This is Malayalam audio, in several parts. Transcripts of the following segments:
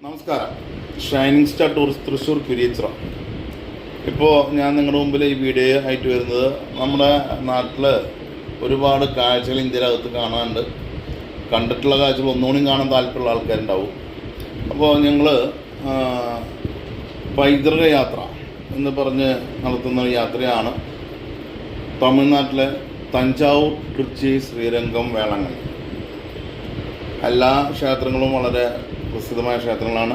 നമസ്കാരം. Shining star tourist Thrissur Kuriachira. ഇപ്പോൾ ഞാൻ നിങ്ങളുടെ മുമ്പിൽ ഈ വീഡിയോ ആയിട്ട് വരുന്നത് നമ്മുടെ നാട്ടിൽ ഒരുപാട് കാഴ്ചകൾ ഇന്ത്യയിലകത്ത് കാണാനുണ്ട്. കണ്ടിട്ടുള്ള കാഴ്ചകൾ ഒന്നുകൂടി കാണാൻ താല്പര്യമുള്ള ആൾക്കാരുണ്ടാവും. അപ്പോൾ ഞങ്ങൾ പൈതൃക യാത്ര എന്ന് പറഞ്ഞ് നടത്തുന്ന യാത്രയാണ് തമിഴ്നാട്ടിലെ തഞ്ചാവൂർ, ട്രിച്ചി, ശ്രീരംഗം, വേളാങ്കണ്ണി. എല്ലാ ക്ഷേത്രങ്ങളും വളരെ പ്രസിദ്ധമായ ക്ഷേത്രങ്ങളാണ്.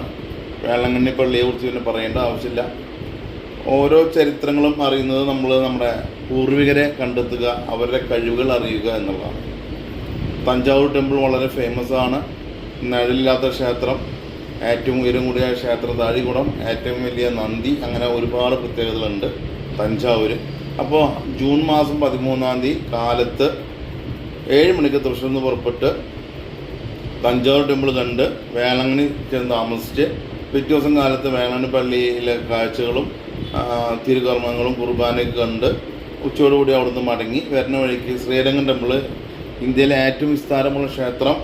വേളാങ്കണ്ണി പള്ളിയെക്കുറിച്ച് പിന്നെ പറയേണ്ട ആവശ്യമില്ല. ഓരോ ചരിത്രങ്ങളും അറിയുന്നത് നമ്മുടെ പൂർവികരെ കണ്ടെത്തുക, അവരുടെ കഴിവുകൾ അറിയുക എന്നുള്ളതാണ്. തഞ്ചാവൂർ ടെമ്പിൾ വളരെ ഫേമസ് ആണ്. നിഴലില്ലാത്ത ക്ഷേത്രം, ഏറ്റവും ഉയരം കൂടിയ ക്ഷേത്രം താഴികുളം, ഏറ്റവും വലിയ നന്ദി, അങ്ങനെ ഒരുപാട് പ്രത്യേകതകളുണ്ട് തഞ്ചാവൂർ. അപ്പോൾ ജൂൺ മാസം 13 കാലത്ത് 7 മണിക്ക് തൃശ്ശൂരിൽ നിന്ന് പുറപ്പെട്ട് തഞ്ചാവൂർ ടെമ്പിൾ കണ്ട് വേളാങ്കണ്ണി ചെന്ന് താമസിച്ച് പിറ്റേ ദിവസം കാലത്ത് വേളാങ്കണ്ണി പള്ളിയിലെ കാഴ്ചകളും തിരുകർമ്മങ്ങളും കുർബാനയൊക്കെ കണ്ട് ഉച്ചയോടുകൂടി അവിടുന്ന് മടങ്ങി വരുന്ന വഴിക്ക് ശ്രീരംഗം ടെമ്പിൾ, ഇന്ത്യയിലെ ഏറ്റവും വിസ്താരമുള്ള ക്ഷേത്രം,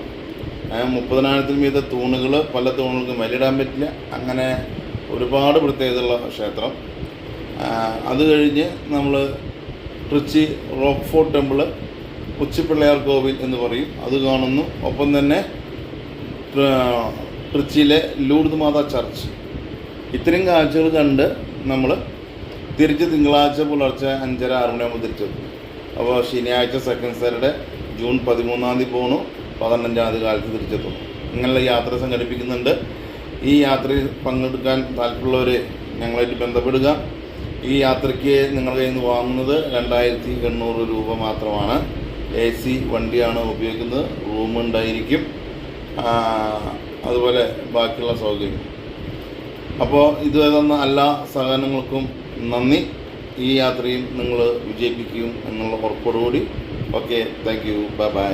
30,000-ൽ മീതെ തൂണുകൾ, പല തൂണുകൾക്കും വിലയിടാൻ പറ്റില്ല, അങ്ങനെ ഒരുപാട് പ്രത്യേകതയുള്ള ക്ഷേത്രം. അത് കഴിഞ്ഞ് നമ്മൾ ട്രിച്ചി റോക്ക് ഫോർട്ട് ടെമ്പിൾ, ഉച്ചിപ്പിള്ളയാർ കോവിൽ എന്ന് പറയും, അത് കാണുന്നു. ഒപ്പം തന്നെ ട്രിച്ചിയിലെ ലൂർദ് മാതാ ചർച്ച്. ഇത്രയും കാഴ്ചകൾ കണ്ട് നമ്മൾ തിരിച്ച് തിങ്കളാഴ്ച പുലർച്ചെ 5:30-6 മണിയാകുമ്പോൾ തിരിച്ചെത്തും. അപ്പോൾ ശനിയാഴ്ച സെക്കൻഡ് സാറ്റർഡേ ജൂൺ 13 പോകണു, 15 കാലത്ത് തിരിച്ചെത്തുന്നു. ഇങ്ങനെയുള്ള യാത്ര സംഘടിപ്പിക്കുന്നുണ്ട്. ഈ യാത്രയിൽ പങ്കെടുക്കാൻ താല്പര്യമുള്ളവർ ഞങ്ങളായിട്ട് ബന്ധപ്പെടുക. ഈ യാത്രയ്ക്ക് നിങ്ങളുടെ കയ്യിൽ നിന്ന് വാങ്ങുന്നത് 2,800 രൂപ മാത്രമാണ്. AC വണ്ടിയാണ് ഉപയോഗിക്കുന്നത്, റൂമുണ്ടായിരിക്കും, അതുപോലെ ബാക്കിയുള്ള സൗകര്യം. അപ്പോൾ ഇതുവരെ തന്ന എല്ലാ സഹകരണങ്ങൾക്കും നന്ദി. ഈ യാത്രയും നിങ്ങൾ വിജയിപ്പിക്കും എന്നുള്ള ഉറപ്പോടുകൂടി. Okay, thank you, bye by.